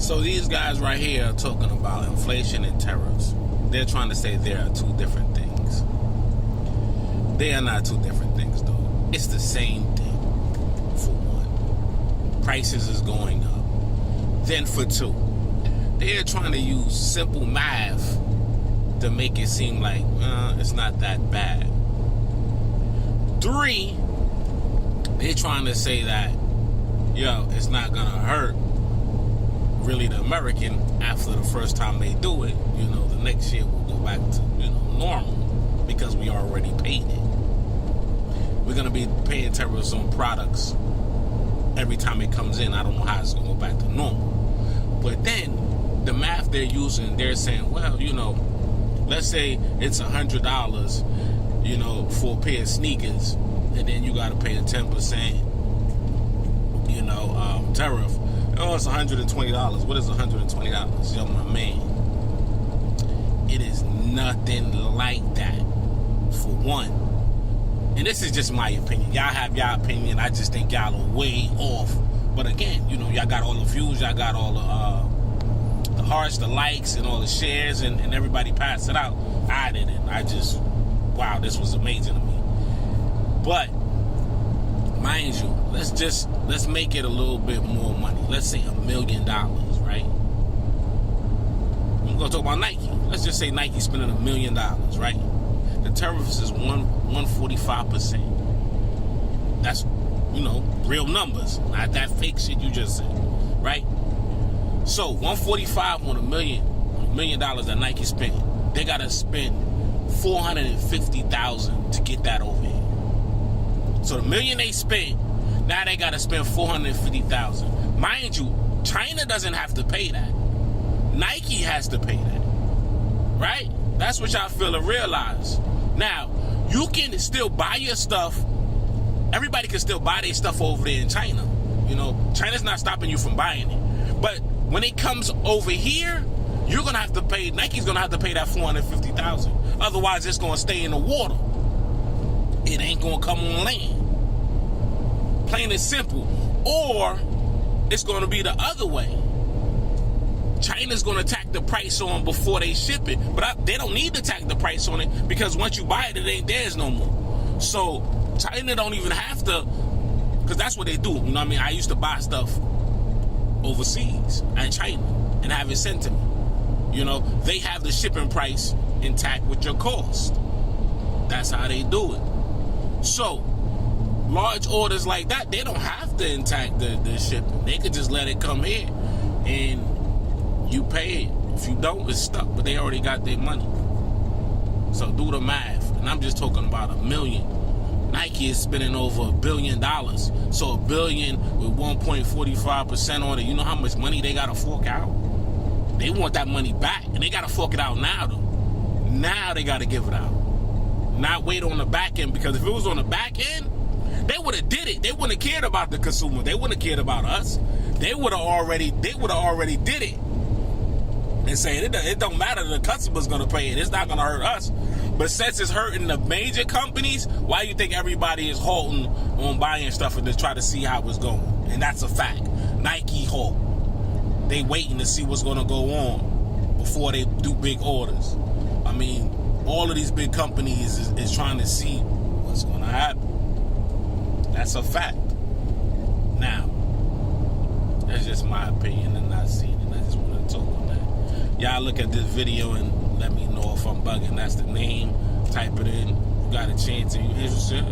So these guys right here are talking about inflation and tariffs. They're trying to say there are two different things. They are not two different things, though. It's the same thing, for one. Prices is going up. Then for two, they're trying to use simple math to make it seem like it's not that bad. Three, they're trying to say that, it's not going to hurt really the American after the first time they do it. The next year we'll go back to, normal because we already paid it. We're going to be paying tariffs on products every time it comes in. I don't know how it's going to go back to normal. But then the math they're using, they're saying, well, let's say it's $100, for a pair of sneakers, and then you got to pay a 10%, tariff. Oh, it's $120. What is $120? Yo, my man. It is nothing like that, for one. And this is just my opinion. Y'all have y'all opinion. I just think y'all are way off. But again, y'all got all the views, y'all got all the hearts, the likes, and all the shares, and everybody passed it out. I didn't. Wow, this was amazing to me. But mind you, let's make it a little bit more money. Let's say $1 million, right? We're gonna talk about Nike. Let's just say Nike spending $1 million, right? The tariffs is 145%. That's real numbers, not that fake shit you just said, right? So 145 on $1 million that Nike spent. They gotta spend $450,000 to get that over here. So the $1 million they spent, now they gotta spend $450,000. Mind you, China doesn't have to pay that. Nike has to pay that, right? That's what y'all feel and realize. Now, you can still buy your stuff. Everybody can still buy their stuff over there in China. China's not stopping you from buying it. But when it comes over here, you're gonna have to pay. Nike's gonna have to pay that $450,000. Otherwise, it's gonna stay in the water. It ain't gonna come on land. Plain and simple. Or it's gonna be the other way. China's gonna tack the price on before they ship it, but they don't need to tack the price on it because once you buy it, it ain't theirs no more. So China don't even have to, because that's what they do. I used to buy stuff overseas in China and have it sent to me. They have the shipping price intact with your cost. That's how they do it. So large orders like that, they don't have to intact the shipping. They could just let it come here and you pay it. If you don't, it's stuck, but they already got their money. So do the math. And I'm just talking about $1 million. Nike is spending over $1 billion. So $1 billion with 1.45% on it. You know how much money they got to fork out? They want that money back. And they got to fork it out now, though. Now they got to give it out. Not wait on the back end. Because if it was on the back end, they would have did it. They wouldn't have cared about the consumer. They wouldn't have cared about us. They would have already did it. And saying it don't matter, the customer's gonna pay it. It's not gonna hurt us. But since it's hurting the major companies, why do you think everybody is halting on buying stuff and to try to see how it's going? And that's a fact. Nike halt. They waiting to see what's gonna go on before they do big orders. All of these big companies is trying to see what's gonna happen. That's a fact. Now, that's just my opinion and not seen it. I just want to talk on that. Y'all look at this video and let me know if I'm bugging. That's the name. Type it in. You got a chance and you interested.